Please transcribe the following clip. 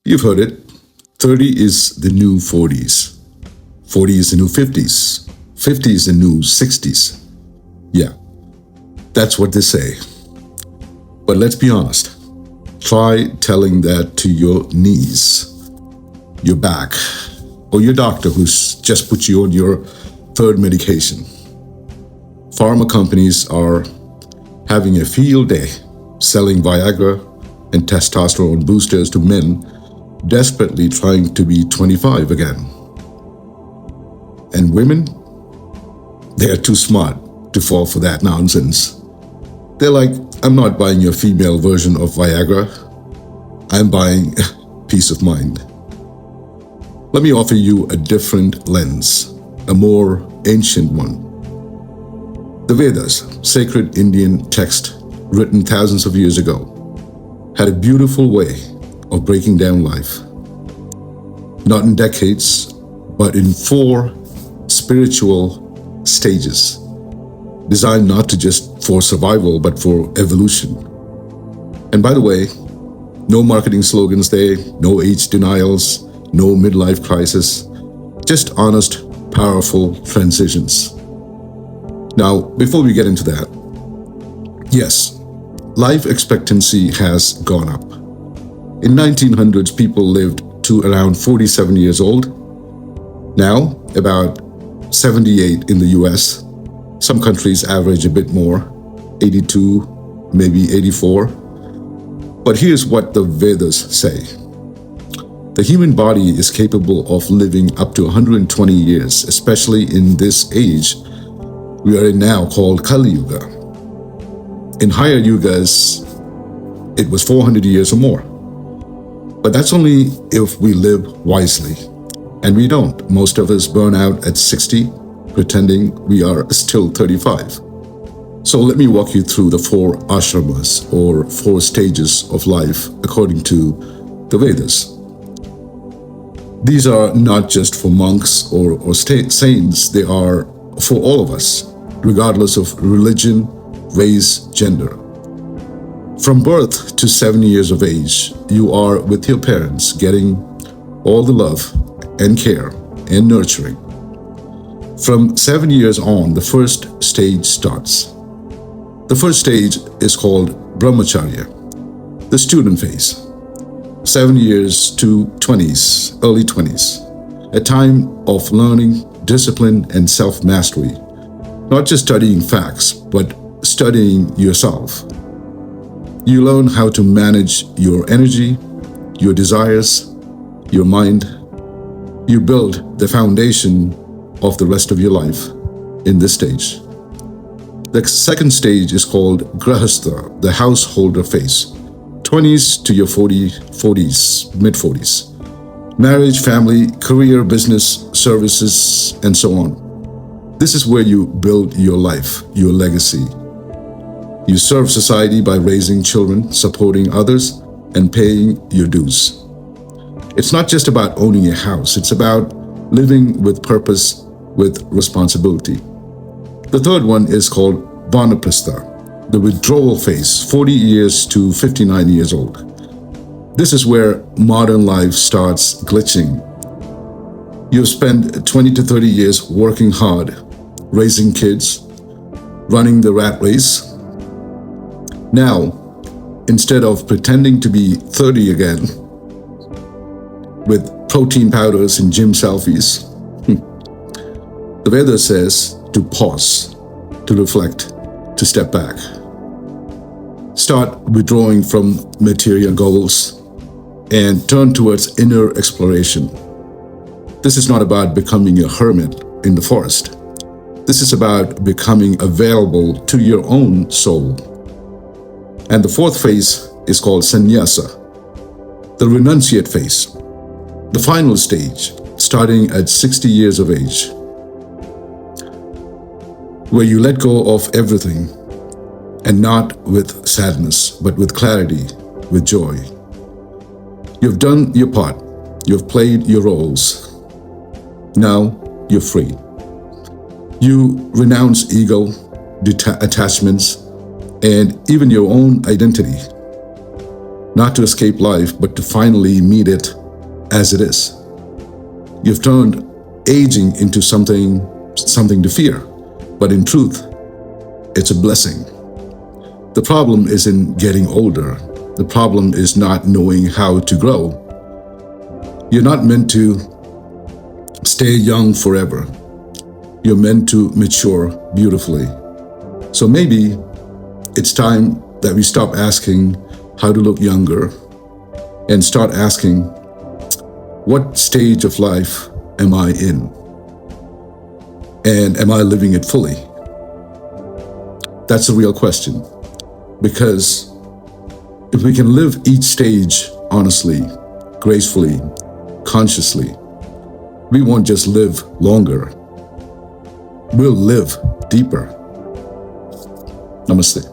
You've heard it. 30 is the new 40s. 40 is the new 50s. 50 is the new 60s. Yeah, that's what they say. But let's be honest. Try telling that to your knees, your back, or your doctor who's just put you on your third medication. Pharma companies are having a field day selling Viagra and testosterone boosters to men desperately trying to be 25 again. And women, they are too smart to fall for that nonsense. They're like, I'm not buying your female version of Viagra. I'm buying peace of mind. Let me offer you a different lens, a more ancient one. The Vedas, sacred Indian text written thousands of years ago, had a beautiful way of breaking down life. Not in decades, but in 4 spiritual stages, designed not to just for survival, but for evolution. And by the way, no marketing slogans there, no age denials, no midlife crisis, just honest, powerful transitions. Now, before we get into that, yes, life expectancy has gone up. In 1900s, people lived to around 47 years old. Now, about 78 in the US. Some countries average a bit more, 82, maybe 84. But here's what the Vedas say. The human body is capable of living up to 120 years, especially in this age we are in now called Kali Yuga. In higher yugas, it was 400 years or more. But that's only if we live wisely. And we don't. Most of us burn out at 60, pretending we are still 35. So let me walk you through the 4 ashramas, or 4 stages of life according to the Vedas. These are not just for monks or saints, they are for all of us, regardless of religion, race, gender. From birth to 7 years of age, you are with your parents getting all the love and care and nurturing. From 7 years on, the first stage starts. The first stage is called Brahmacharya, the student phase. 7 years to 20s, early 20s, a time of learning, discipline, and self-mastery. Not just studying facts, but studying yourself. You learn how to manage your energy, your desires, your mind. You build the foundation of the rest of your life in this stage. The second stage is called Grahastha, the householder phase. 20s to your 40s, mid-40s. Marriage, family, career, business, services, and so on. This is where you build your life, your legacy. You serve society by raising children, supporting others, and paying your dues. It's not just about owning a house, it's about living with purpose, with responsibility. The third one is called Vanaprastha, the withdrawal phase, 40 years to 59 years old. This is where modern life starts glitching. You've spent 20 to 30 years working hard, raising kids, running the rat race. Now, instead of pretending to be 30 again, with protein powders and gym selfies, the Veda says to pause, to reflect, to step back. Start withdrawing from material goals and turn towards inner exploration. This is not about becoming a hermit in the forest. This is about becoming available to your own soul. And the fourth phase is called sannyasa, the renunciate phase, the final stage, starting at 60 years of age, where you let go of everything, and not with sadness, but with clarity, with joy. You've done your part. You've played your roles. Now you're free. You renounce ego, attachments, and even your own identity. not to escape life, but to finally meet it as it is. You've turned aging into something to fear, but in truth, it's a blessing. The problem isn't getting older. The problem is not knowing how to grow. You're not meant to stay young forever. You're meant to mature beautifully. So maybe it's time that we stop asking how to look younger and start asking, what stage of life am I in? And am I living it fully? That's a real question. Because if we can live each stage honestly, gracefully, consciously, we won't just live longer. We'll live deeper. Namaste.